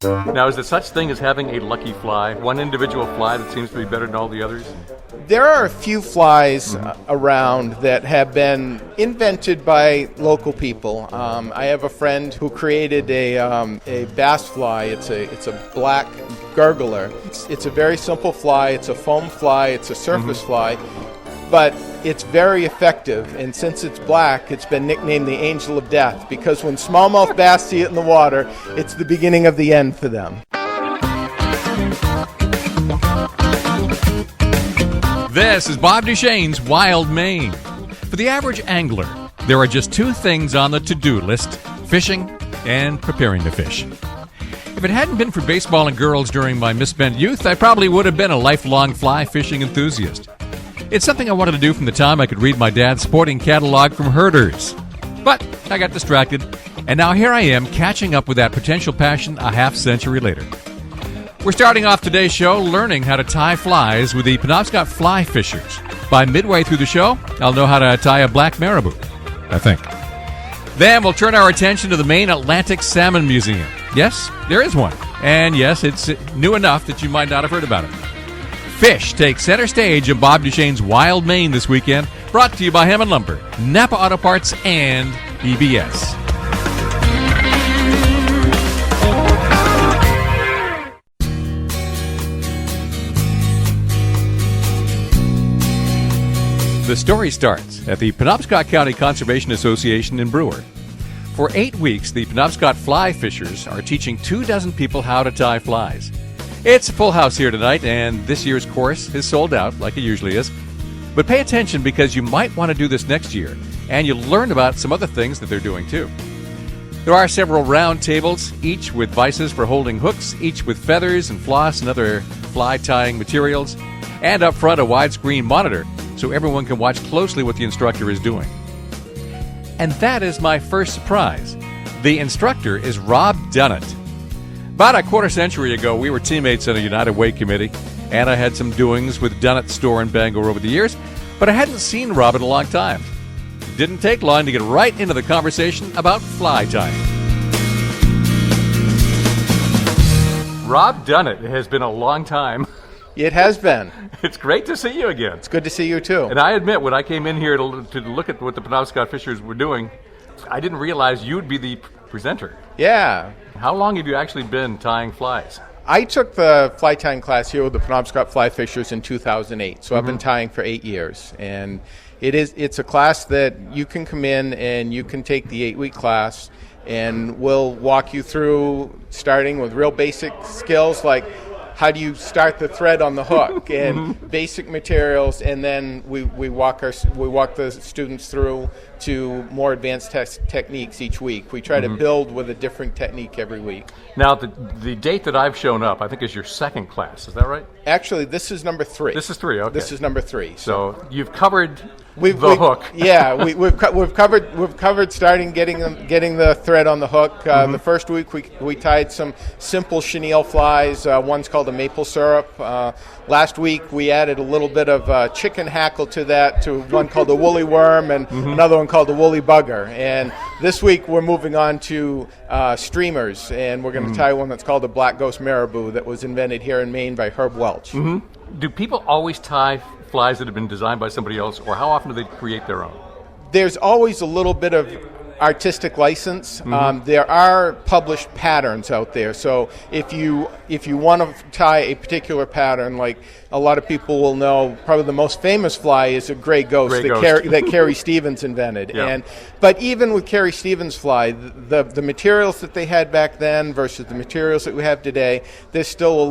Now, is there such thing as having a lucky fly, one individual fly that seems to be better than all the others? There are a few flies around that have been invented by local people. I have a friend who created a bass fly. It's a black gurgler. It's a very simple fly. It's a foam fly. It's a surface fly. But it's very effective, and since it's black, it's been nicknamed the Angel of Death, because when smallmouth bass see it in the water, it's the beginning of the end for them. This is Bob Duchesne's Wild Maine. For the average angler, there are just two things on the to-do list: fishing and preparing to fish. If it hadn't been for baseball and girls during my misspent youth, I probably would have been a lifelong fly fishing enthusiast. It's something I wanted to do from the time I could read my dad's sporting catalog from herders. But I got distracted, and now here I am catching up with that potential passion a half-century later. We're starting off today's show learning how to tie flies with the Penobscot Fly Fishers. By midway through the show, I'll know how to tie a black marabou, I think. Then we'll turn our attention to the Maine Atlantic Salmon Museum. Yes, there is one. And yes, it's new enough that you might not have heard about it. Fish takes center stage in Bob Duchesne's Wild Maine this weekend, brought to you by Hammond Lumber, Napa Auto Parts, and EBS. The story starts at the Penobscot County Conservation Association in Brewer. For 8 weeks, the Penobscot Fly Fishers are teaching 24 people how to tie flies. It's a full house here tonight, and this year's course is sold out, like it usually is. But pay attention, because you might want to do this next year, and you'll learn about some other things that they're doing too. There are several round tables, each with vices for holding hooks, each with feathers and floss and other fly tying materials, and up front a widescreen monitor so everyone can watch closely what the instructor is doing. And that is my first surprise. The instructor is Rob Dunnett. About a quarter century ago, we were teammates on a United Way committee, and I had some doings with Dunnett's store in Bangor over the years, but I hadn't seen Rob in a long time. It didn't take long to get right into the conversation about fly tying. Rob Dunnett, it has been a long time. It has been. It's great to see you again. It's good to see you too. And I admit, when I came in here to look at what the Penobscot Fishers were doing, I didn't realize you'd be the presenter. Yeah. How long have you actually been tying flies? I took the fly tying class here with the Penobscot Fly Fishers in 2008, so I've been tying for 8 years. And it's a class that you can come in and you can take the 8-week class, and we'll walk you through starting with real basic skills like how do you start the thread on the hook and basic materials, and then we walk the students through to more advanced techniques each week. We try to build with a different technique every week. Now, the date that I've shown up, I think, is your second class. Is that right? Actually, this is number 3. This is 3. Okay. This is number 3. So you've covered the hook. Yeah, we've covered starting getting the thread on the hook. The first week we tied some simple chenille flies. One's called a maple syrup. Last week we added a little bit of chicken hackle to that, to one called a woolly worm, and another one called a woolly bugger. And this week we're moving on to streamers, and we're going to tie one that's called a black ghost marabou that was invented here in Maine by Herb Welch. Do people always tie flies that have been designed by somebody else, or how often do they create their own? There's always a little bit of artistic license. There are published patterns out there, so if you want to tie a particular pattern, like a lot of people will know, probably the most famous fly is a gray ghost that Carrie Stevens invented. Yeah. But even with Carrie Stevens' fly, the materials that they had back then versus the materials that we have today, there's still a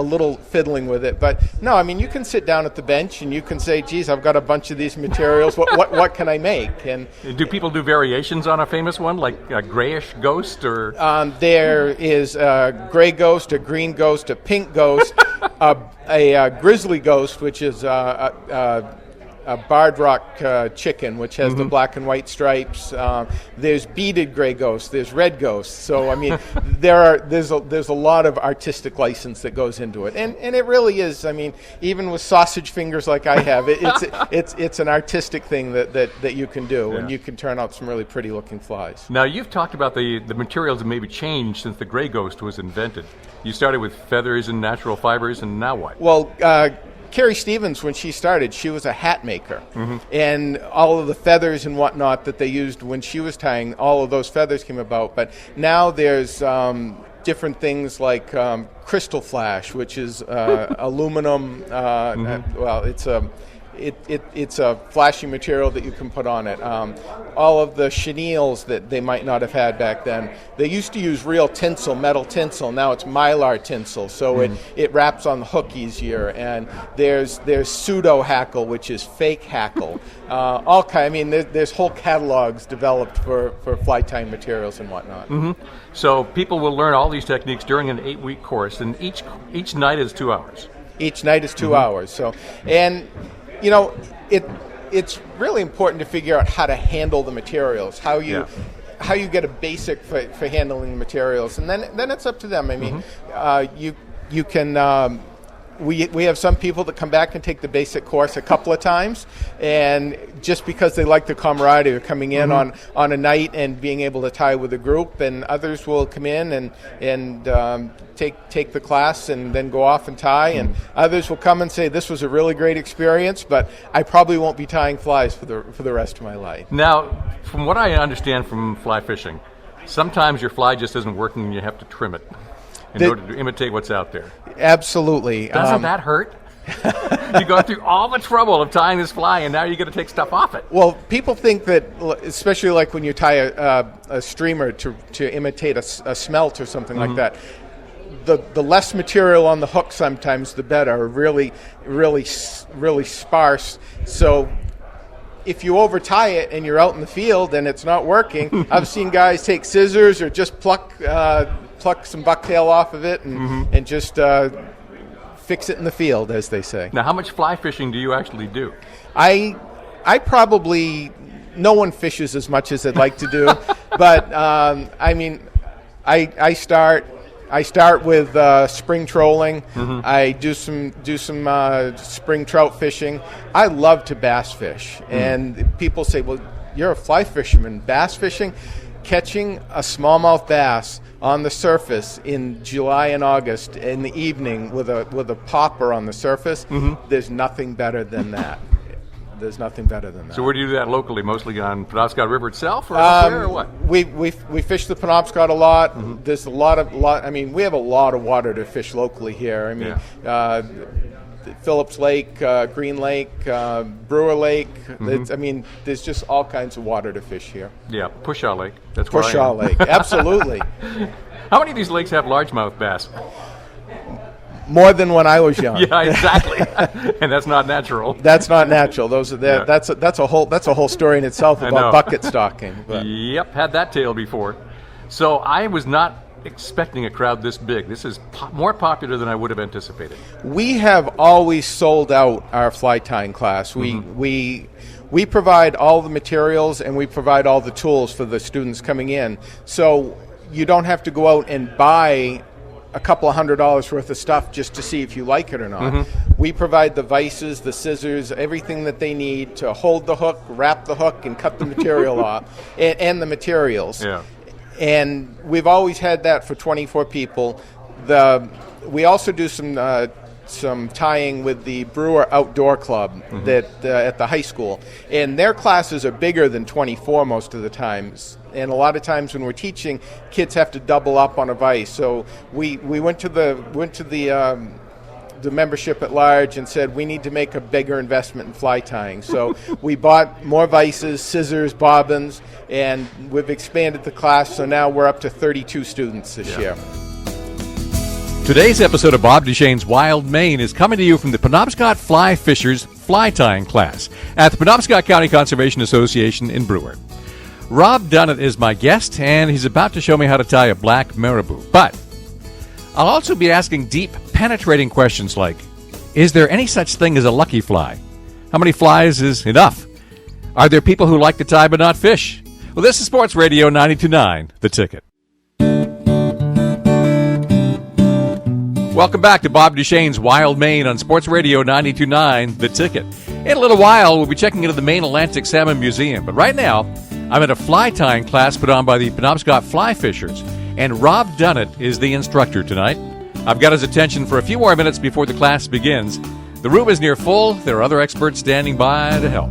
little fiddling with it. But no, I mean, you can sit down at the bench and you can say, geez, I've got a bunch of these materials. What can I make? And do people do variations on a famous one, like a grayish ghost? Or there is a gray ghost, a green ghost, a pink ghost, a grizzly ghost, which is a barred rock chicken, which has the black and white stripes. There's beaded gray ghosts. There's red ghosts. So I mean, there's a lot of artistic license that goes into it, and it really is. I mean, even with sausage fingers like I have, it's an artistic thing that you can do, and you can turn out some really pretty looking flies. Now, you've talked about the materials that maybe changed since the gray ghost was invented. You started with feathers and natural fibers, and now what? Well, Carrie Stevens, when she started, she was a hat maker. And all of the feathers and whatnot that they used when she was tying, all of those feathers came about. But now there's different things like crystal flash, which is aluminum. Well, it's a flashy material that you can put on it. All of the chenilles that they might not have had back then. They used to use real tinsel, metal tinsel. Now it's mylar tinsel, so it wraps on the hook easier. And there's pseudo hackle, which is fake hackle. I mean, there's whole catalogs developed for fly tying materials and whatnot. So people will learn all these techniques during an 8-week course, and each night is 2 hours. Each night is 2 hours. So, and you know, it's really important to figure out how to handle the materials, how you get a basic for handling the materials, and then it's up to them. I mean, you can. We have some people that come back and take the basic course a couple of times, and just because they like the camaraderie of coming in on a night and being able to tie with a group, and others will come in and take the class and then go off and tie, and others will come and say, this was a really great experience, but I probably won't be tying flies for the rest of my life. Now, from what I understand from fly fishing, sometimes your fly just isn't working and you have to trim it in order to imitate what's out there. Absolutely. Doesn't that hurt? You go through all the trouble of tying this fly, and now you're going to take stuff off it. Well, people think that, especially like when you tie a streamer to imitate a smelt or something like that, the less material on the hook sometimes the better. Really sparse. So if you over tie it and you're out in the field and it's not working, I've seen guys take scissors or just pluck some bucktail off of it and just fix it in the field, as they say. Now, how much fly fishing do you actually do? I probably, no one fishes as much as I'd like to do, but I mean, I start with spring trolling. I do some spring trout fishing. I love to bass fish, and people say, "Well, you're a fly fisherman. Bass fishing, catching a smallmouth bass on the surface in July and August in the evening with a popper on the surface. There's nothing better than that." There's nothing better than that. So where do you do that locally? Mostly on Penobscot River itself, or elsewhere, or what? We fish the Penobscot a lot. There's a lot. I mean, we have a lot of water to fish locally here. I mean, Phillips Lake, Green Lake, Brewer Lake. I mean, there's just all kinds of water to fish here. Yeah, Pushaw Lake. That's where Pushaw Lake, absolutely. How many of these lakes have largemouth bass? More than when I was young. Yeah, exactly. And that's not natural. That's not natural. Those are that's a whole story in itself about bucket stocking. But. Yep, had that tale before. So I was not expecting a crowd this big. This is more popular than I would have anticipated. We have always sold out our fly tying class. We provide all the materials and we provide all the tools for the students coming in. So you don't have to go out and buy a couple of $100 worth of stuff just to see if you like it or not. We provide the vices, the scissors, everything that they need to hold the hook, wrap the hook, and cut the material off, and the materials. Yeah. And we've always had that for 24 people. We also do some tying with the Brewer Outdoor Club that at the high school, and their classes are bigger than 24 most of the times. And a lot of times when we're teaching, kids have to double up on a vise. So we went to the membership at large and said we need to make a bigger investment in fly tying. So we bought more vices, scissors, bobbins, and we've expanded the class. So now we're up to 32 students this year. Today's episode of Bob Duchesne's Wild Maine is coming to you from the Penobscot Fly Fishers Fly Tying class at the Penobscot County Conservation Association in Brewer. Rob Dunnett is my guest, and he's about to show me how to tie a black marabou. But I'll also be asking deep, penetrating questions like, is there any such thing as a lucky fly? How many flies is enough? Are there people who like to tie but not fish? Well, this is Sports Radio 92.9, The Ticket. Welcome back to Bob Duchesne's Wild Maine on Sports Radio 92.9, The Ticket. In a little while, we'll be checking into the Maine Atlantic Salmon Museum. But right now, I'm at a fly tying class put on by the Penobscot Fly Fishers, and Rob Dunnett is the instructor tonight. I've got his attention for a few more minutes before the class begins. The room is near full. There are other experts standing by to help.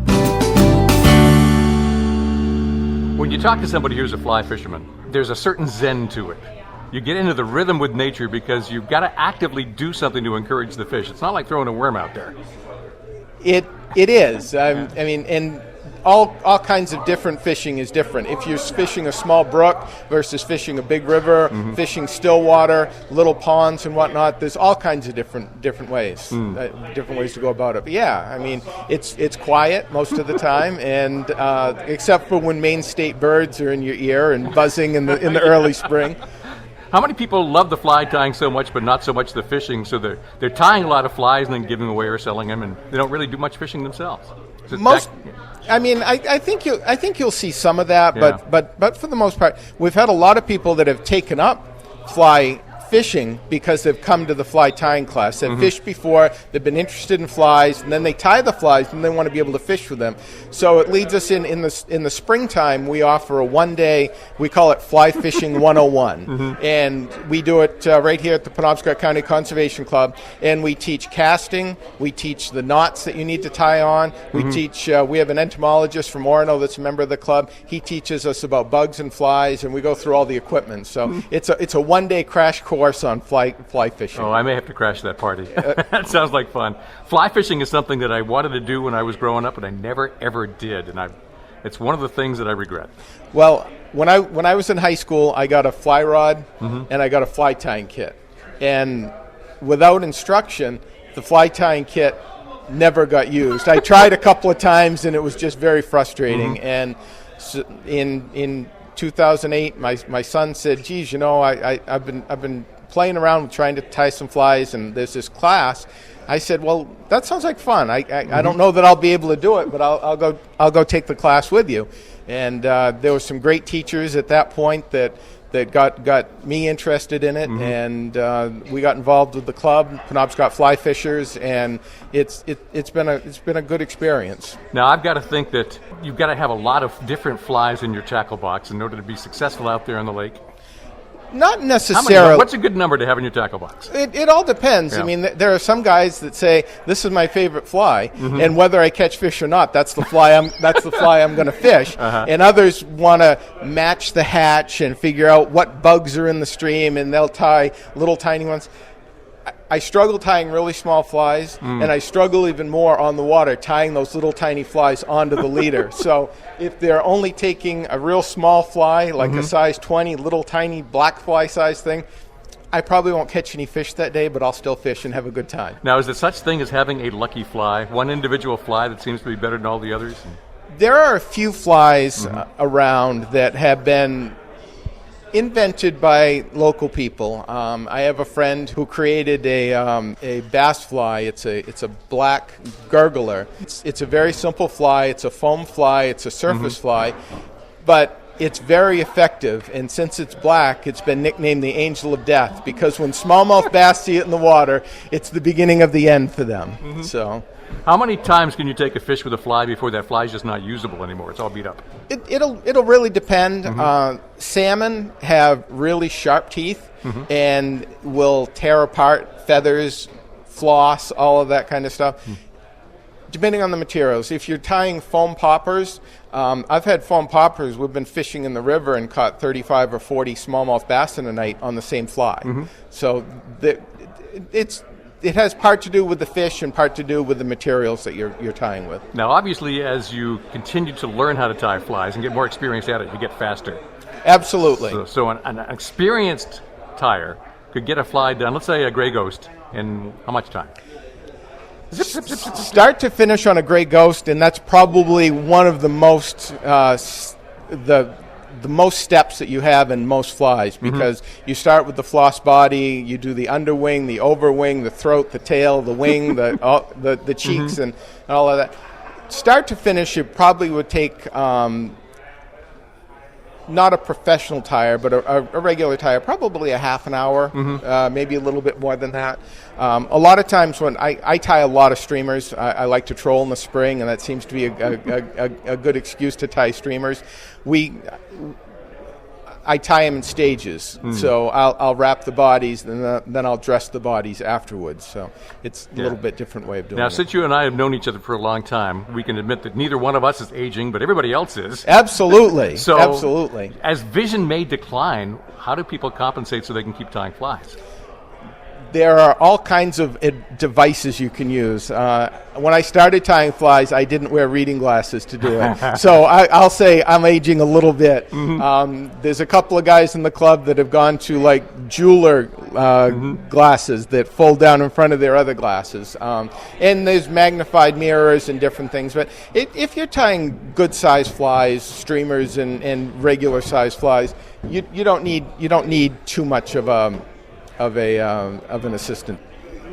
When you talk to somebody who's a fly fisherman, there's a certain zen to it. You get into the rhythm with nature because you've got to actively do something to encourage the fish. It's not like throwing a worm out there. It is. I mean, and all kinds of different fishing is different. If you're fishing a small brook versus fishing a big river, fishing still water, little ponds and whatnot, there's all kinds of different ways, different ways to go about it. But yeah, I mean, it's quiet most of the time, and except for when Maine state birds are in your ear and buzzing in the early spring. How many people love the fly tying so much, but not so much the fishing? So they're tying a lot of flies and then giving them away or selling them, and they don't really do much fishing themselves. I mean, I think you'll see some of that, Yeah. but for the most part, we've had a lot of people that have taken up fly fishing because they've come to the fly tying class. They've fished before, they've been interested in flies, and then they tie the flies and they want to be able to fish with them. So it leads us in the springtime. We offer a one-day, we call it Fly Fishing 101, and we do it right here at the Penobscot County Conservation Club, and we teach casting, we teach the knots that you need to tie on, we teach, we have an entomologist from Orono that's a member of the club. He teaches us about bugs and flies, and we go through all the equipment. So it's a one-day crash course on fly fishing. Oh, I may have to crash that party. That sounds like fun. Fly fishing is something that I wanted to do when I was growing up, and I never, ever did. And it's one of the things that I regret. Well, when I was in high school, I got a fly rod and I got a fly tying kit. And without instruction, the fly tying kit never got used. I tried a couple of times, and it was just very frustrating. And so in 2008, my son said, "Geez, you know, I've been playing around with trying to tie some flies, and there's this class." I said, "Well, that sounds like fun. I don't know that I'll be able to do it, but I'll go take the class with you." And there were some great teachers at that point that got me interested in it, and we got involved with the club, Penobscot Fly Fishers, and it's been a good experience. Now, I've got to think that you've got to have a lot of different flies in your tackle box in order to be successful out there on the lake. Not necessarily. What's a good number to have in your tackle box? It all depends. Yeah. I mean, there are some guys that say this is my favorite fly, and whether I catch fish or not, that's the fly I'm going to fish. And others want to match the hatch and figure out what bugs are in the stream, and they'll tie little tiny ones. I struggle tying really small flies, and I struggle even more on the water tying those little tiny flies onto the leader. So if they're only taking a real small fly, like a size 20, little tiny black fly size thing, I probably won't catch any fish that day, but I'll still fish and have a good time. Now, is there such thing as having a lucky fly, one individual fly that seems to be better than all the others? There are a few flies around that have been invented by local people. I have a friend who created a bass fly. It's a black gurgler. It's a very simple fly. It's a foam fly. It's a surface fly, but it's very effective. And since it's black, it's been nicknamed the Angel of Death, because when smallmouth bass see it in the water, it's the beginning of the end for them. So. How many times can you take a fish with a fly before that fly is just not usable anymore? It's all beat up. It'll really depend. Salmon have really sharp teeth and will tear apart feathers, floss, all of that kind of stuff. Depending on the materials. If you're tying foam poppers, I've had foam poppers. We've been fishing in the river and caught 35 or 40 smallmouth bass in a night on the same fly. So it has part to do with the fish and part to do with the materials that you're tying with. Now, obviously, as you continue to learn how to tie flies and get more experience at it, you get faster. Absolutely. So an experienced tyer could get a fly done, let's say a gray ghost, in how much time? Zip, zip, zip, zip, zip. Start to finish on a gray ghost, and that's probably one of the most the the most steps that you have in most flies, because you start with the floss body, you do the underwing, the overwing, the throat, the tail, the wing, the cheeks, and all of that. Start to finish, it probably would take not a professional tire, but a regular tire, probably a half an hour, maybe a little bit more than that. A lot of times when I tie a lot of streamers, I like to troll in the spring, and that seems to be a good excuse to tie streamers. I tie them in stages, so I'll wrap the bodies, and then I'll dress the bodies afterwards. So it's a little bit different way of doing it. Now, since you and I have known each other for a long time, we can admit that neither one of us is aging, but everybody else is. Absolutely. So, absolutely. As vision may decline, how do people compensate so they can keep tying flies? There are all kinds of devices you can use. When I started tying flies, I didn't wear reading glasses to do it. So I'll say I'm aging a little bit. There's a couple of guys in the club that have gone to like jeweler glasses that fold down in front of their other glasses. And there's magnified mirrors and different things. But if you're tying good-sized flies, streamers and regular-sized flies, you don't need too much of an assistant.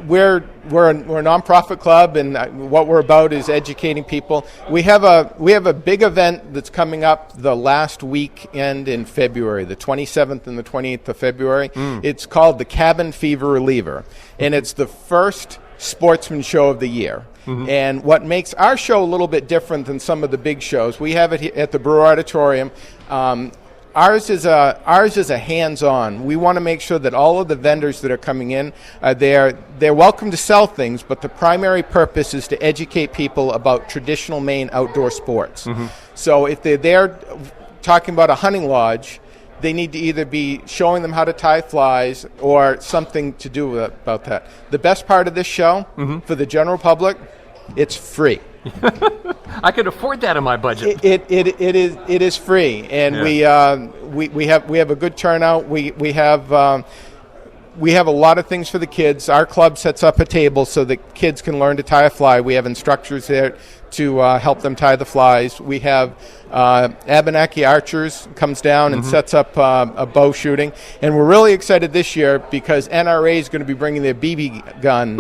We're a nonprofit club, and what we're about is educating people. We have a big event that's coming up the last weekend in February, the 27th and the 28th of February. It's called the Cabin Fever Reliever, and it's the first sportsman show of the year. And what makes our show a little bit different than some of the big shows, we have it at the Brewer Auditorium. Ours is a hands-on. We want to make sure that all of the vendors that are coming in, they're welcome to sell things, but the primary purpose is to educate people about traditional Maine outdoor sports. So if they're there talking about a hunting lodge, they need to either be showing them how to tie flies or something to do about that. The best part of this show, for the general public, it's free. I could afford that in my budget. It is free, and we have a good turnout. We have a lot of things for the kids. Our club sets up a table so that kids can learn to tie a fly. We have instructors there to help them tie the flies. We have Abenaki Archers comes down and sets up a bow shooting. And we're really excited this year because NRA is going to be bringing their BB gun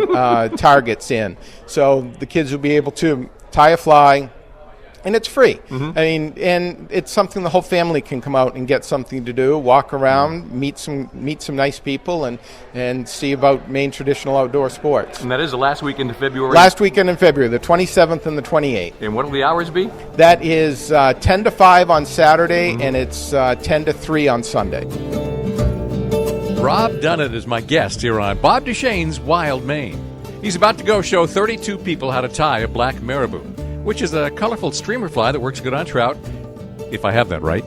targets in. So the kids will be able to tie a fly, and it's free. I mean, and it's something the whole family can come out and get something to do, walk around, meet some nice people, and see about Maine traditional outdoor sports. And that is the last weekend of February? Last weekend in February, the 27th and the 28th. And what will the hours be? That is 10 to 5 on Saturday, and it's 10 to 3 on Sunday. Rob Dunnett is my guest here on Bob Duchesne's Wild Maine. He's about to go show 32 people how to tie a black marabou, which is a colorful streamer fly that works good on trout, if I have that right.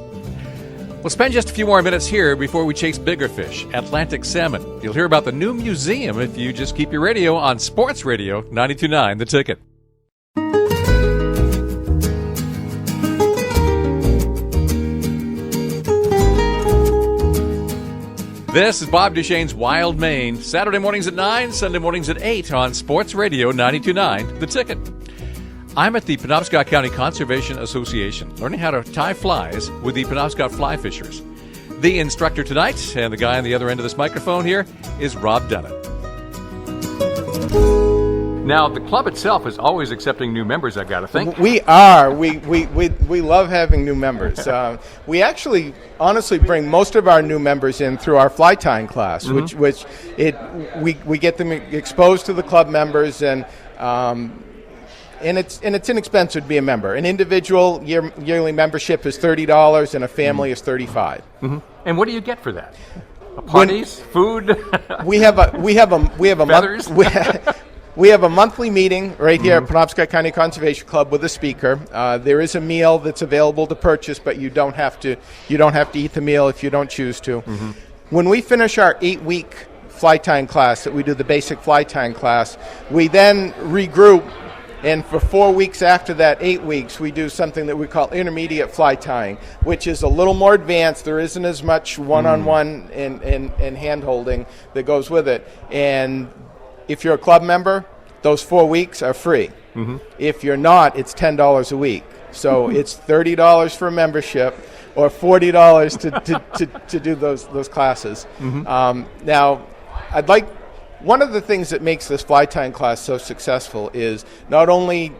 We'll spend just a few more minutes here before we chase bigger fish, Atlantic salmon. You'll hear about the new museum if you just keep your radio on Sports Radio 92.9 The Ticket. This is Bob Duchesne's Wild Maine, Saturday mornings at 9, Sunday mornings at 8 on Sports Radio 92.9 The Ticket. I'm at the Penobscot County Conservation Association, learning how to tie flies with the Penobscot fly fishers. The instructor tonight, and the guy on the other end of this microphone here, is Rob Dunnett. Now, the club itself is always accepting new members, I've got to think. We are. We love having new members. We actually, honestly, bring most of our new members in through our fly tying class, we get them exposed to the club members, and it's inexpensive to be a member. An individual yearly membership is $30, and a family is $35. And what do you get for that? Parties, food. We have a feathers. We have a monthly meeting right here at Penobscot County Conservation Club with a speaker. There is a meal that's available to purchase, but you don't have to eat the meal if you don't choose to. When we finish our 8-week fly tying class, that we do the basic fly tying class, we then regroup, and for 4 weeks after that, 8 weeks, we do something that we call intermediate fly tying, which is a little more advanced. There isn't as much one-on-one and hand-holding that goes with it. And if you're a club member, those 4 weeks are free. If you're not, it's $10 a week. So it's $30 for a membership, or $40 to do those classes. Now, one of the things that makes this fly tying class so successful is not only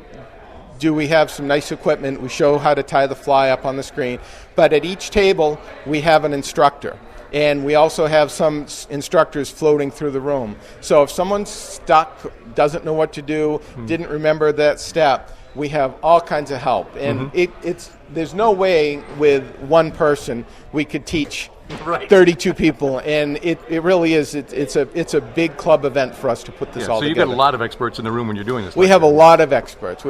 do we have some nice equipment, we show how to tie the fly up on the screen, but at each table we have an instructor. And we also have some instructors floating through the room. So if someone's stuck, doesn't know what to do, didn't remember that step, we have all kinds of help. And there's no way with one person we could teach 32 people, and it really is. It's a big club event for us to put this all together. So together. you've got a lot of experts in the room when you're doing this. We have a lot of experts.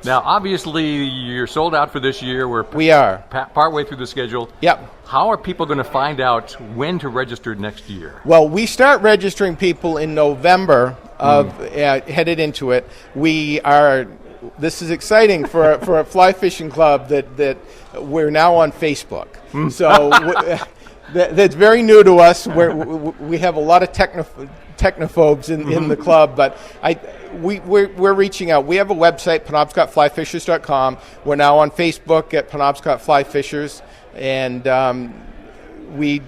Now, obviously, you're sold out for this year. We are partway through the schedule. Yep. How are people going to find out when to register next year? Well, we start registering people in November headed into it. This is exciting for a fly fishing club that we're now on Facebook. So that's very new to us. We have a lot of technophobes in the club, but we're reaching out. We have a website, penobscotflyfishers.com. We're now on Facebook at Penobscot Fly Fishers, and we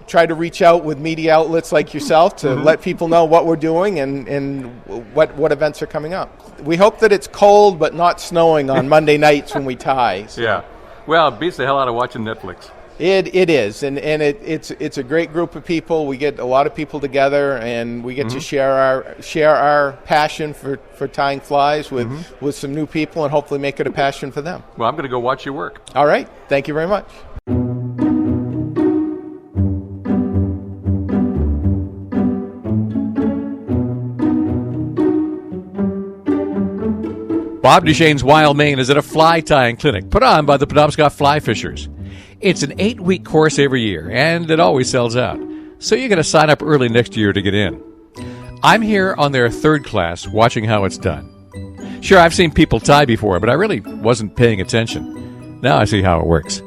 try to reach out with media outlets like yourself to let people know what we're doing and what events are coming up. We hope that it's cold but not snowing on Monday nights when we tie. So. Yeah. Well, it beats the hell out of watching Netflix. It is, and it's a great group of people. We get a lot of people together, and we get to share our passion for tying flies with some new people, and hopefully make it a passion for them. Well, I'm going to go watch your work. All right. Thank you very much. Bob Duchesne's Wild Maine is at a fly tying clinic put on by the Penobscot Fly Fishers. It's an 8-week course every year, and it always sells out. So you're going to sign up early next year to get in. I'm here on their third class watching how it's done. Sure, I've seen people tie before, but I really wasn't paying attention. Now I see how it works.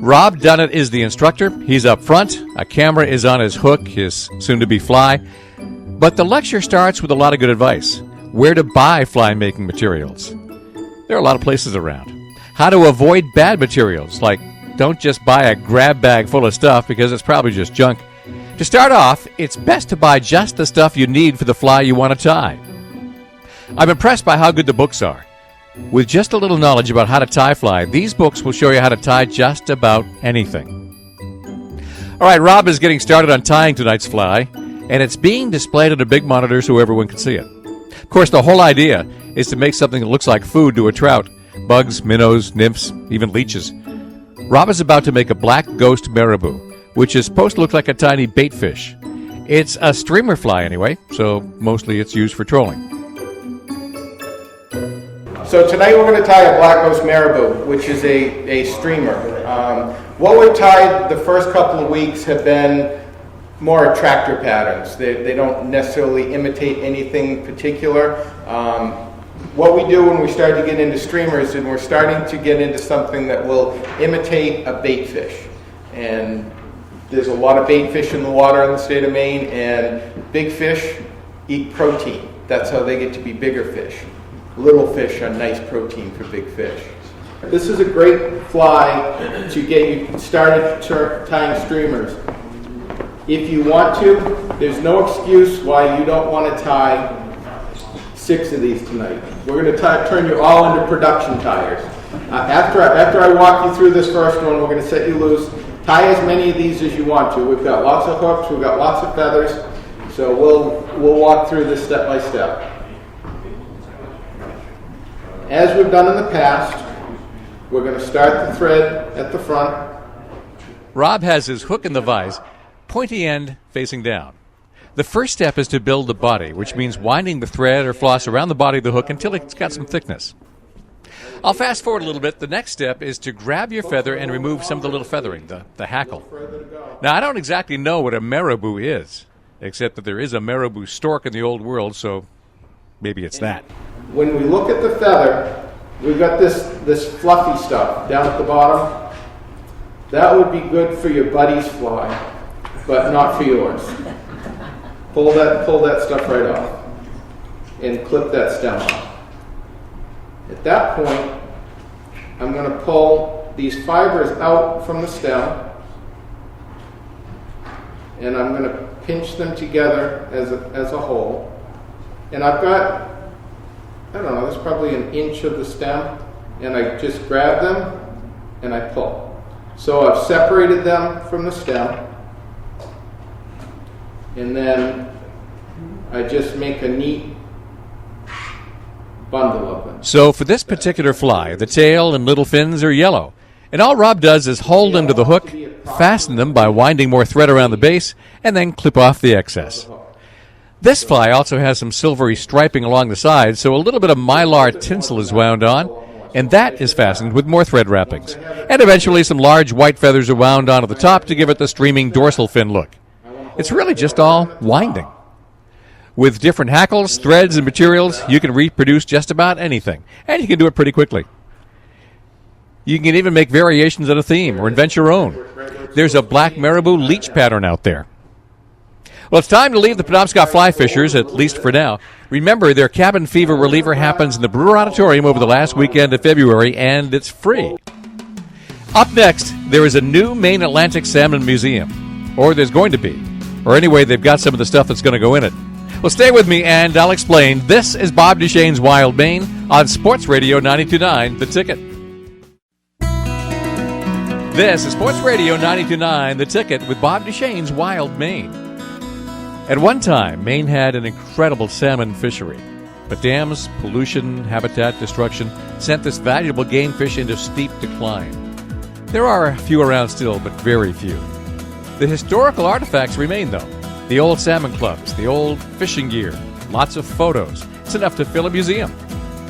Rob Dunnett is the instructor. He's up front. A camera is on his hook, his soon-to-be fly. But the lecture starts with a lot of good advice. Where to buy fly-making materials. There are a lot of places around. How to avoid bad materials, like don't just buy a grab bag full of stuff because it's probably just junk. To start off, it's best to buy just the stuff you need for the fly you want to tie. I'm impressed by how good the books are. With just a little knowledge about how to tie fly, these books will show you how to tie just about anything. All right, Rob is getting started on tying tonight's fly, and it's being displayed on a big monitor so everyone can see it. Of course, the whole idea is to make something that looks like food to a trout. Bugs, minnows, nymphs, even leeches. Rob is about to make a black ghost marabou, which is supposed to look like a tiny bait fish. It's a streamer fly anyway, so mostly it's used for trolling. So tonight we're going to tie a black ghost marabou, which is a streamer. What we've tied the first couple of weeks have been more attractor patterns. They don't necessarily imitate anything particular. What we do when we start to get into streamers, and we're starting to get into something that will imitate a bait fish. And there's a lot of bait fish in the water in the state of Maine, and big fish eat protein. That's how they get to be bigger fish. Little fish are nice protein for big fish. This is a great fly to get you started tying streamers. If you want to, there's no excuse why you don't want to tie 6 of these tonight. We're going to turn you all into production tires. After I walk you through this first one, we're going to set you loose. Tie as many of these as you want to. We've got lots of hooks, we've got lots of feathers, so we'll walk through this step by step. As we've done in the past, we're going to start the thread at the front. Rob has his hook in the vise, pointy end facing down. The first step is to build the body, which means winding the thread or floss around the body of the hook until it's got some thickness. I'll fast forward a little bit. The next step is to grab your feather and remove some of the little feathering, the hackle. Now, I don't exactly know what a marabou is, except that there is a marabou stork in the old world, so maybe it's that. When we look at the feather, we've got this fluffy stuff down at the bottom. That would be good for your buddy's fly, but not for yours. Pull that stuff right off and clip that stem off. At that point, I'm going to pull these fibers out from the stem, and I'm going to pinch them together as a whole. And I've got, I don't know, there's probably an inch of the stem, and I just grab them and I pull. So I've separated them from the stem, and then I just make a neat bundle of them. So for this particular fly, the tail and little fins are yellow. And all Rob does is hold them to the hook, fasten them by winding more thread around the base, and then clip off the excess. This fly also has some silvery striping along the sides, so a little bit of mylar tinsel is wound on, and that is fastened with more thread wrappings. And eventually some large white feathers are wound onto the top to give it the streaming dorsal fin look. It's really just all winding. With different hackles, threads, and materials, you can reproduce just about anything, and you can do it pretty quickly. You can even make variations on a theme or invent your own. There's a black marabou leech pattern out there. Well, it's time to leave the Penobscot Fly Fishers, at least for now. Remember, their cabin fever reliever happens in the Brewer Auditorium over the last weekend of February, and it's free. Up next, there is a new Maine Atlantic Salmon Museum. Or there's going to be. Or anyway, they've got some of the stuff that's going to go in it. Well, stay with me, and I'll explain. This is Bob Duchesne's Wild Maine on Sports Radio 92.9, The Ticket. This is Sports Radio 92.9, The Ticket, with Bob Duchesne's Wild Maine. At one time, Maine had an incredible salmon fishery, but dams, pollution, habitat destruction sent this valuable game fish into steep decline. There are a few around still, but very few. The historical artifacts remain, though. The old salmon clubs, the old fishing gear, lots of photos. It's enough to fill a museum.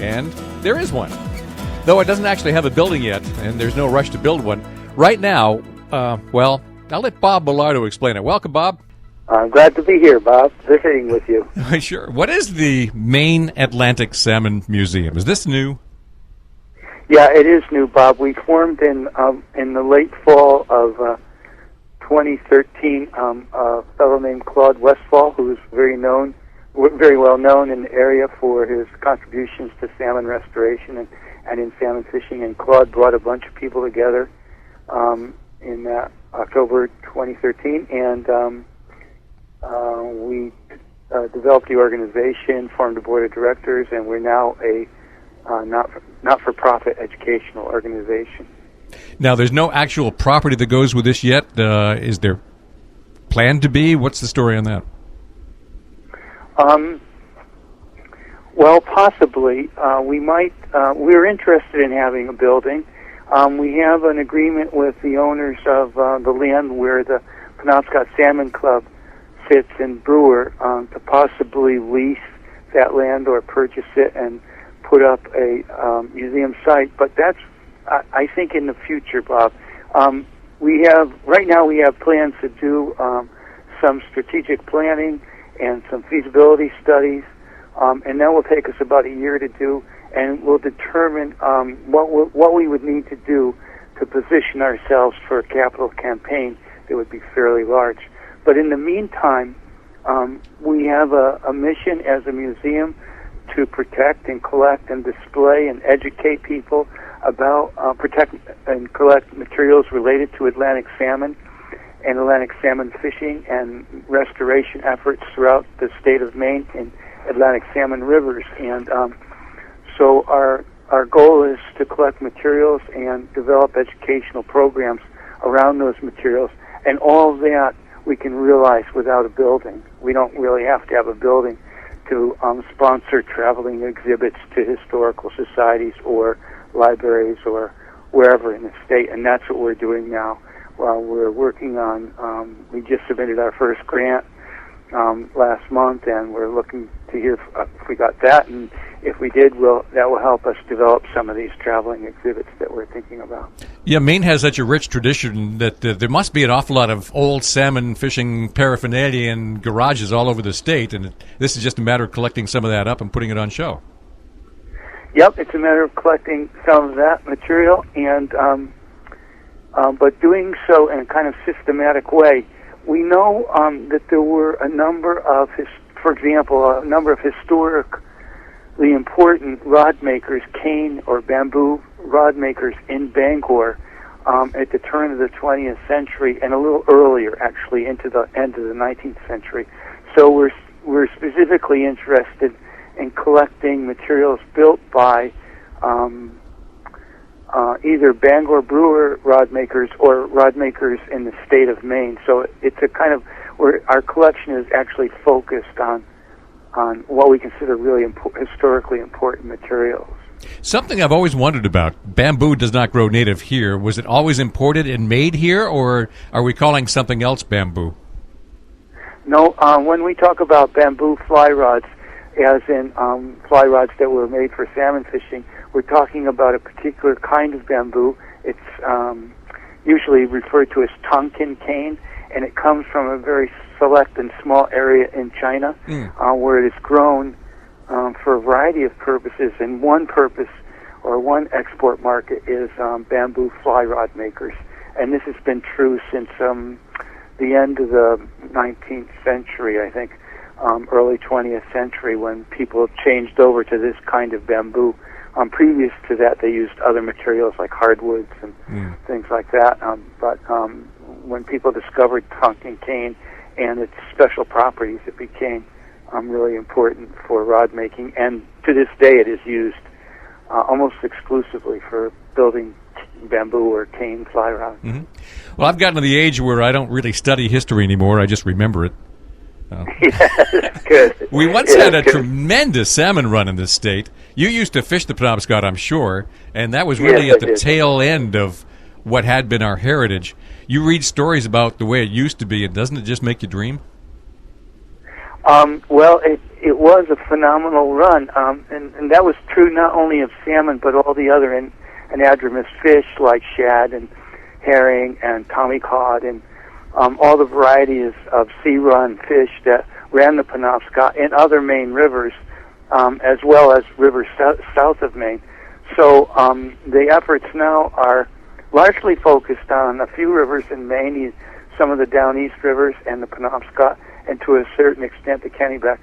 And there is one. Though it doesn't actually have a building yet, and there's no rush to build one, right now, well, I'll let Bob Bellardo explain it. Welcome, Bob. I'm glad to be here, Bob, visiting with you. Sure. What is the Maine Atlantic Salmon Museum? Is this new? Yeah, it is new, Bob. We formed in the late fall of 2013. A fellow named Claude Westfall, who is very well known in the area for his contributions to salmon restoration and in salmon fishing. And Claude brought a bunch of people together in October 2013, and we developed the organization, formed a board of directors, and we're now a not-for-profit educational organization. Now, there's no actual property that goes with this yet. Is there planned to be? What's the story on that? Well, possibly. We're interested in having a building. We have an agreement with the owners of the land where the Penobscot Salmon Club sits in Brewer to possibly lease that land or purchase it and put up a museum site. But that's, I think, in the future, Bob. Right now we have plans to do some strategic planning and some feasibility studies, and that will take us about a year to do, and we'll determine what we would need to do to position ourselves for a capital campaign that would be fairly large. But in the meantime, we have a mission as a museum to protect and collect and display and educate people about protect and collect materials related to Atlantic salmon and Atlantic salmon fishing and restoration efforts throughout the state of Maine in Atlantic salmon rivers. And so our goal is to collect materials and develop educational programs around those materials, and all of that we can realize without a building. We don't really have to have a building to sponsor traveling exhibits to historical societies or libraries or wherever in the state, and that's what we're doing now. Well, we're working on, we just submitted our first grant last month, and we're looking to hear if we got that, and if we did, that will help us develop some of these traveling exhibits that we're thinking about. Yeah, Maine has such a rich tradition that there must be an awful lot of old salmon fishing paraphernalia and garages all over the state, and this is just a matter of collecting some of that up and putting it on show. Yep, it's a matter of collecting some of that material, and but doing so in a kind of systematic way. We know that there were a number of, for example, a number of historically important rod makers, cane or bamboo rod makers in Bangor at the turn of the 20th century and a little earlier, actually, into the end of the 19th century. So we're specifically interested in collecting materials built by either Bangor brewer rod makers or rod makers in the state of Maine. So it's a kind of our collection is actually focused on what we consider really historically important materials. Something I've always wondered about, bamboo does not grow native here. Was it always imported and made here, or are we calling something else bamboo? No, when we talk about bamboo fly rods, as in fly rods that were made for salmon fishing, we're talking about a particular kind of bamboo. It's usually referred to as tonkin cane, and it comes from a very select and small area in China, where it is grown for a variety of purposes, and one purpose or one export market is bamboo fly rod makers. And this has been true since the end of the 19th century, I think, early 20th century, when people changed over to this kind of bamboo. Previous to that, they used other materials like hardwoods and things like that. But when people discovered tonkin cane and its special properties, it became really important for rod making. And to this day, it is used almost exclusively for building bamboo or cane fly rods. Mm-hmm. Well, I've gotten to the age where I don't really study history anymore. I just remember it. Yes, good. We once had a tremendous salmon run in this state. You used to fish the Penobscot, I'm sure, and that was really at the tail end of what had been our heritage. You read stories about the way it used to be, and doesn't it just make you dream? Well, it was a phenomenal run, and that was true not only of salmon, but all the other anadromous fish like shad and herring and tommy cod and all the varieties of sea-run fish that ran the Penobscot and other Maine rivers, as well as rivers south of Maine. So the efforts now are largely focused on a few rivers in Maine, some of the down east rivers and the Penobscot, and to a certain extent the Kennebec,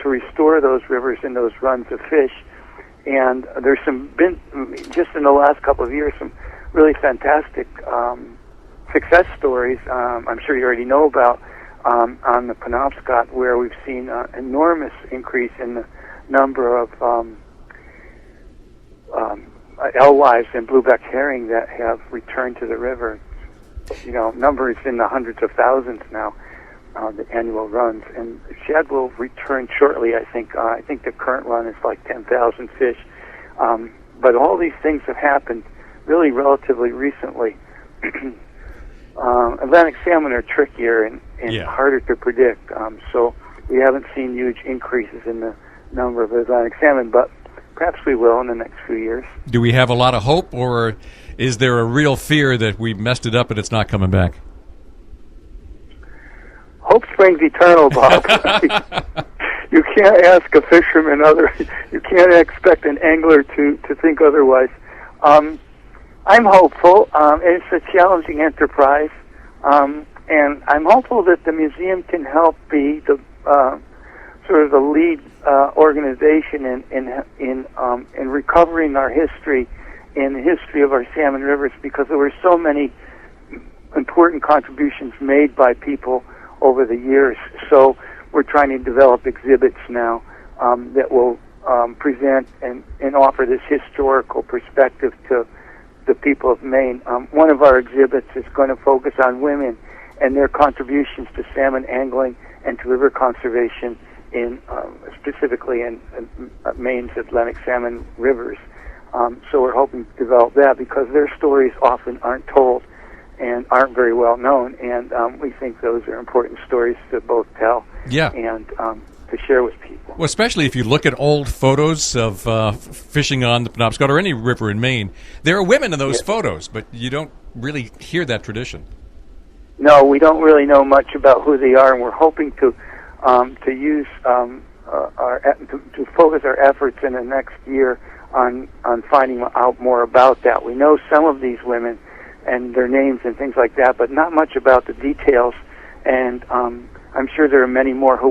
to restore those rivers and those runs of fish. And there's been just in the last couple of years, some really fantastic success stories. I'm sure you already know about on the Penobscot, where we've seen an enormous increase in the number of alewives and blueback herring that have returned to the river. You know, numbers in the hundreds of thousands now, the annual runs. And shad will return shortly, I think. I think the current run is like 10,000 fish. But all these things have happened really relatively recently. Atlantic salmon are trickier and harder to predict, so we haven't seen huge increases in the number of Atlantic salmon, but perhaps we will in the next few years. Do we have a lot of hope, or is there a real fear that we messed it up and it's not coming back? Hope springs eternal, Bob. You can't ask a fisherman you can't expect an angler to think otherwise. I'm hopeful. It's a challenging enterprise, and I'm hopeful that the museum can help be the sort of the lead organization in recovering our history, in the history of our salmon rivers, because there were so many important contributions made by people over the years. So we're trying to develop exhibits now that will present and offer this historical perspective to the people of Maine. One of our exhibits is going to focus on women and their contributions to salmon angling and to river conservation specifically in Maine's Atlantic salmon rivers. So we're hoping to develop that because their stories often aren't told and aren't very well known, and we think those are important stories to both tell and to share with people. Well, especially if you look at old photos of fishing on the Penobscot or any river in Maine, there are women in those photos, but you don't really hear that tradition. No, we don't really know much about who they are, and we're hoping to use to focus our efforts in the next year on finding out more about that. We know some of these women and their names and things like that, but not much about the details. And I'm sure there are many more who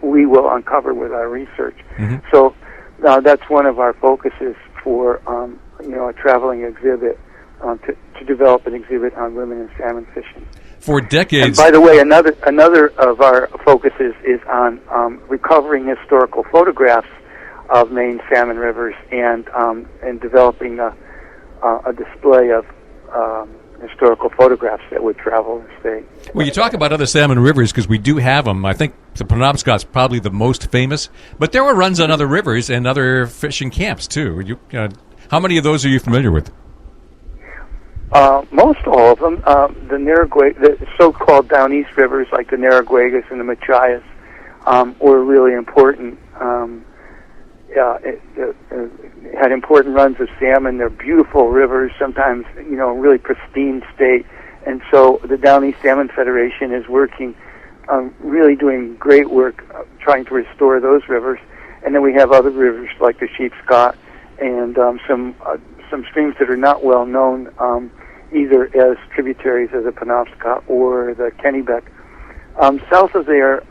we will uncover with our research. Mm-hmm. So that's one of our focuses for a traveling exhibit to develop an exhibit on women in salmon fishing. For And decades. by the way, another of our focuses is on recovering historical photographs of Maine salmon rivers and developing a display of historical photographs that would travel the state. Well, you talk about other salmon rivers because we do have them. I think the Penobscot's probably the most famous, but there were runs on other rivers and other fishing camps too. How many of those are you familiar with? Most all of them. The so-called down east rivers like the Narraguegas and the Machias were really important. It had important runs of salmon. They're beautiful rivers, sometimes, really pristine state. And so the Down East Salmon Federation is working, really doing great work trying to restore those rivers. And then we have other rivers like the Sheepscot and some streams that are not well known, either as tributaries of the Penobscot or the Kennebec. South of there,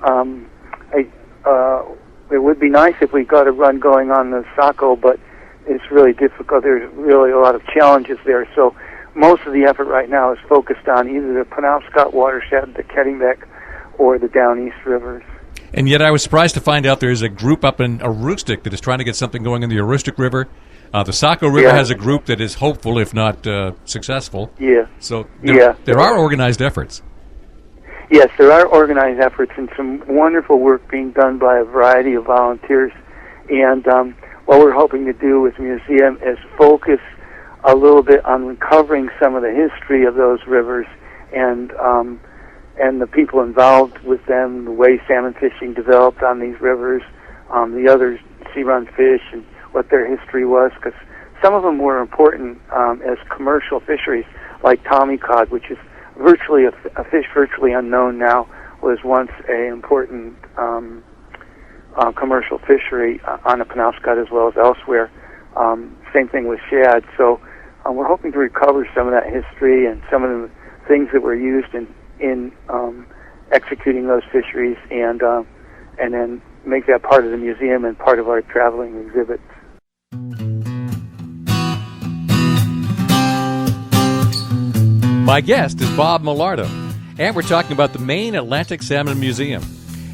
it would be nice if we got a run going on the Saco, but it's really difficult. There's really a lot of challenges there. So most of the effort right now is focused on either the Penobscot watershed, the Kennebec, or the Down East rivers. And yet I was surprised to find out there's a group up in Aroostook that is trying to get something going in the Aroostook River. The Saco River has a group that is hopeful, if not successful. Yeah. So there are organized efforts. Yes, there are organized efforts and some wonderful work being done by a variety of volunteers. And what we're hoping to do with the museum is focus a little bit on recovering some of the history of those rivers and the people involved with them, the way salmon fishing developed on these rivers, the other sea-run fish, and what their history was, because some of them were important as commercial fisheries, like Tommy cod, which is virtually a fish virtually unknown now, was once an important commercial fishery on the Penobscot as well as elsewhere. Same thing with shad. So we're hoping to recover some of that history and some of the things that were used in executing those fisheries, and then make that part of the museum and part of our traveling exhibits. My guest is Bob Millardo, and we're talking about the Maine Atlantic Salmon Museum.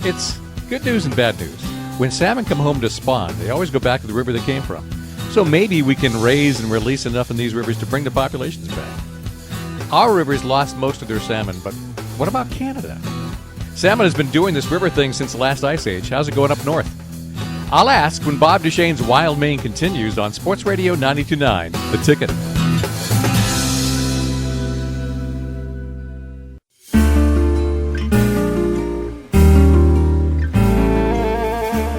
It's good news and bad news. When salmon come home to spawn, they always go back to the river they came from. So maybe we can raise and release enough in these rivers to bring the populations back. Our rivers lost most of their salmon, but what about Canada? Salmon has been doing this river thing since the last ice age. How's it going up north? I'll ask when Bob Duchesne's Wild Maine continues on Sports Radio 92.9, The Ticket.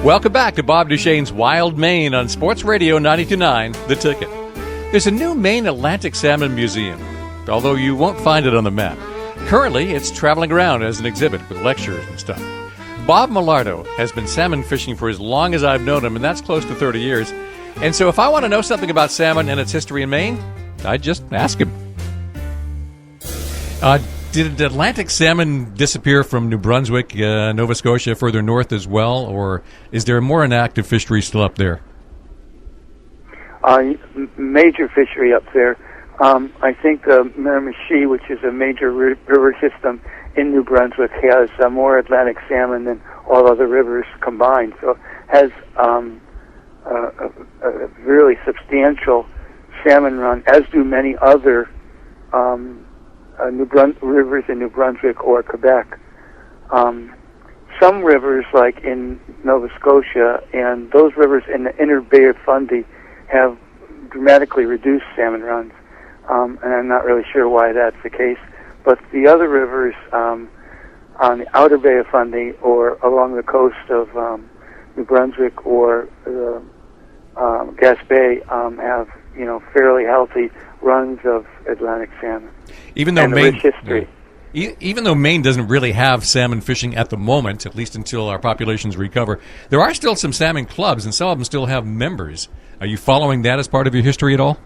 Welcome back to Bob Duchesne's Wild Maine on Sports Radio 92.9, The Ticket. There's a new Maine Atlantic Salmon Museum, although you won't find it on the map. Currently, it's traveling around as an exhibit with lectures and stuff. Bob Millardo has been salmon fishing for as long as I've known him, and that's close to 30 years. And so if I want to know something about salmon and its history in Maine, I just ask him. Did Atlantic salmon disappear from New Brunswick, Nova Scotia, further north as well, or is there more an active fishery still up there? Major fishery up there. I think the Miramichi, which is a major river system in New Brunswick, has more Atlantic salmon than all other rivers combined. So it has a really substantial salmon run, as do many other rivers in New Brunswick or Quebec. Some rivers, like in Nova Scotia, and those rivers in the inner Bay of Fundy, have dramatically reduced salmon runs. And I'm not really sure why that's the case. But the other rivers on the outer Bay of Fundy or along the coast of New Brunswick or Gaspé have fairly healthy runs of Atlantic salmon. Even though and Maine, rich history. Even though Maine doesn't really have salmon fishing at the moment, at least until our populations recover, there are still some salmon clubs, and some of them still have members. Are you following that as part of your history at all?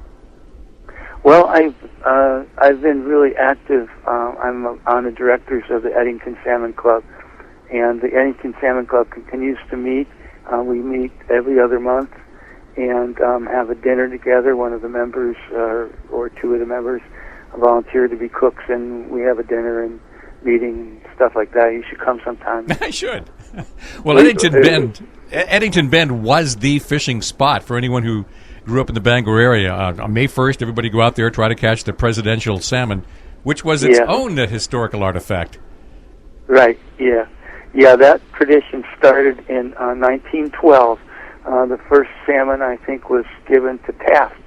Well, I've been really active. I'm on the directors of the Eddington Salmon Club, and the Eddington Salmon Club continues to meet. We meet every other month and have a dinner together. One of the members or two of the members volunteer to be cooks, and we have a dinner and meeting and stuff like that. You should come sometime. I should. Well, Eddington Bend was the fishing spot for anyone who grew up in the Bangor area. On May 1st, everybody go out there, try to catch the presidential salmon, which was its own historical artifact. Right, yeah. Yeah, that tradition started in 1912. The first salmon, I think, was given to Taft,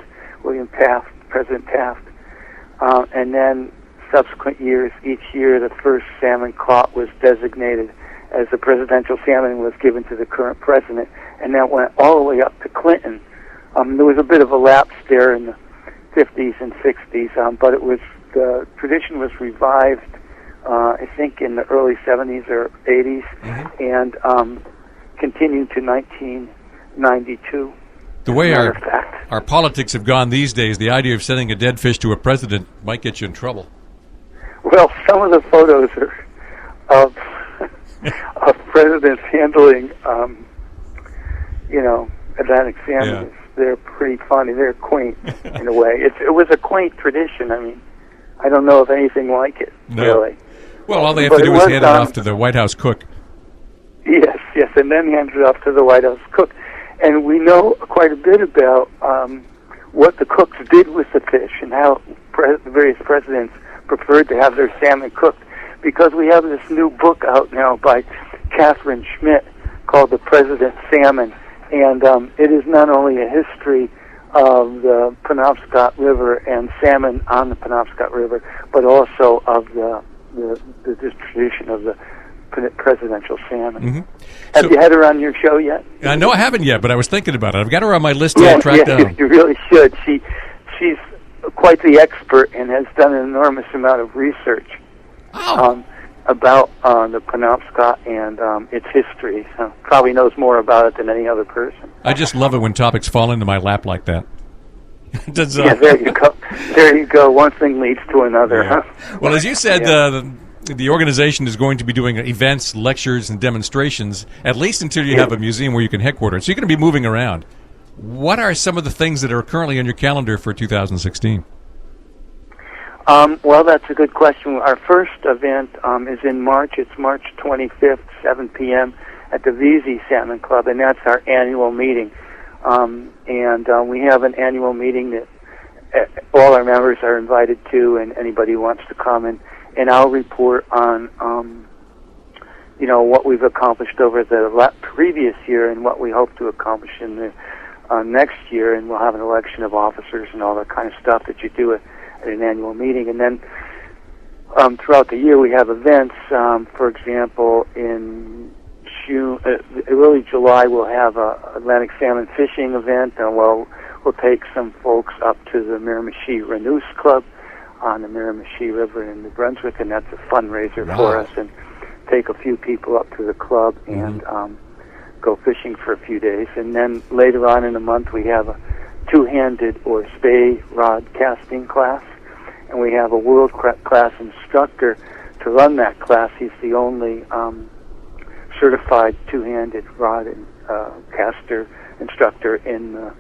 William Taft, President Taft. And then subsequent years, each year, the first salmon caught was designated as the presidential salmon and was given to the current president. And that went all the way up to Clinton. There was a bit of a lapse there in the 50s and 60s, but the tradition was revived, I think, in the early 70s or 80s, and continued to 1992. The way our politics have gone these days, the idea of sending a dead fish to a president might get you in trouble. Well, some of the photos are of presidents handling, Atlantic salmon. Yeah. They're pretty funny. They're quaint in a way. It was a quaint tradition. I mean, I don't know of anything like it, really. Well, all they have to do is hand it off to the White House cook. Yes, and then hand it off to the White House cook. And we know quite a bit about what the cooks did with the fish and how the various presidents preferred to have their salmon cooked, because we have this new book out now by Catherine Schmidt called The President's Salmon, and it is not only a history of the Penobscot River and salmon on the Penobscot River, but also of the tradition of the presidential salmon. Mm-hmm. Have you had her on your show yet? No, I haven't yet, but I was thinking about it. I've got her on my list to track down. You really should. She's quite the expert and has done an enormous amount of research about the Penobscot and its history. So probably knows more about it than any other person. I just love it when topics fall into my lap like that. There you go. There you go. One thing leads to another. Yeah. Huh? Well, as you said, the organization is going to be doing events, lectures, and demonstrations, at least until you have a museum where you can headquarters. So you're going to be moving around. What are some of the things that are currently on your calendar for 2016? Well, that's a good question. Our first event is in March. It's March 25th, 7 p.m. at the VZ Salmon Club, and that's our annual meeting. We have an annual meeting that all our members are invited to, and anybody who wants to come. And I'll report on, what we've accomplished over the previous year and what we hope to accomplish in the next year. And we'll have an election of officers and all that kind of stuff that you do at an annual meeting. And then throughout the year we have events. For example, in June, early July, we'll have a Atlantic salmon fishing event, and we'll take some folks up to the Miramichi Renoose Club on the Miramichi River in New Brunswick, and that's a fundraiser for us, and take a few people up to the club and go fishing for a few days. And then later on in the month we have a two-handed or spey rod casting class, and we have a world-class instructor to run that class. He's the only certified two-handed rod and caster instructor in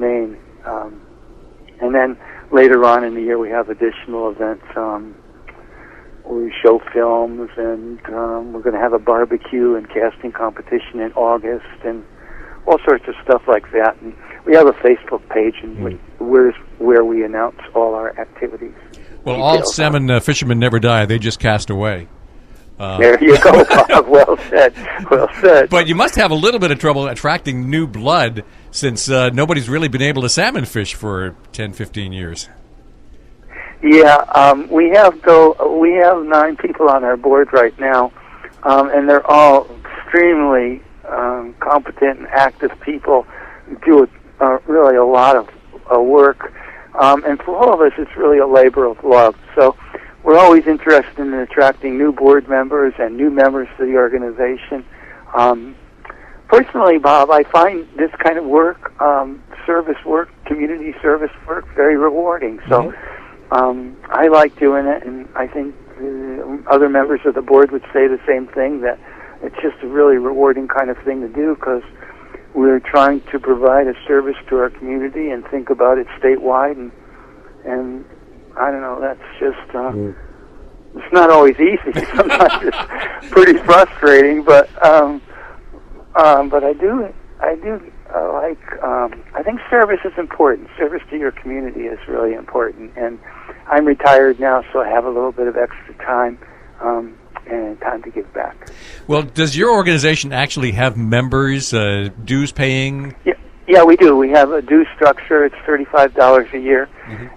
Maine. And then later on in the year we have additional events where we show films, and we're going to have a barbecue and casting competition in August and all sorts of stuff like that. And we have a Facebook page where we announce all our activities. Well, all salmon fishermen never die. They just cast away. There you go, Bob. Well said. Well said. But you must have a little bit of trouble attracting new blood, since nobody's really been able to salmon fish for 10, 15 years. Yeah, we have 9 people on our board right now, and they're all extremely competent and active people who do really a lot of work. And for all of us, it's really a labor of love. So we're always interested in attracting new board members and new members to the organization. Personally, Bob, I find this kind of work, service work, community service work, very rewarding. So I like doing it, and I think other members of the board would say the same thing, that it's just a really rewarding kind of thing to do, because we're trying to provide a service to our community and think about it statewide, and I don't know. That's just it's not always easy. Sometimes it's pretty frustrating, but I do like. I think service is important. Service to your community is really important, and I'm retired now, so I have a little bit of extra time and time to give back. Well, does your organization actually have members, dues paying? Yeah, we do. We have a due structure. It's $35 a year,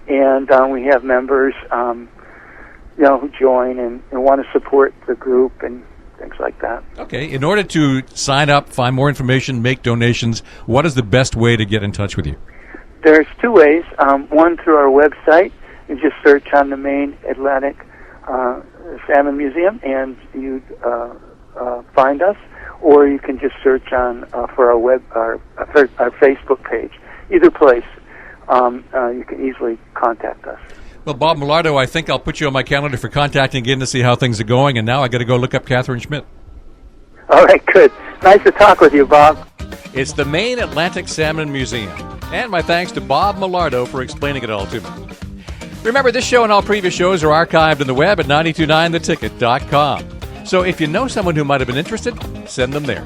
and we have members, who join and want to support the group and things like that. Okay. In order to sign up, find more information, make donations, what is the best way to get in touch with you? There's two ways. One, through our website. You just search on the Maine Atlantic Salmon Museum, and you'd find us. Or you can just search on for our Facebook page. Either place, you can easily contact us. Well, Bob Millardo, I think I'll put you on my calendar for contacting again to see how things are going. And now I got to go look up Catherine Schmidt. All right, good. Nice to talk with you, Bob. It's the Maine Atlantic Salmon Museum. And my thanks to Bob Millardo for explaining it all to me. Remember, this show and all previous shows are archived on the web at 929theticket.com. So if you know someone who might have been interested, send them there.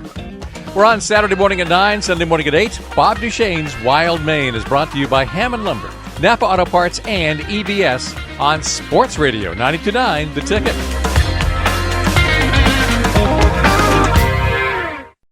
We're on Saturday morning at 9, Sunday morning at 8. Bob Duchesne's Wild Maine is brought to you by Hammond Lumber, Napa Auto Parts, and EBS on Sports Radio 92.9 The Ticket.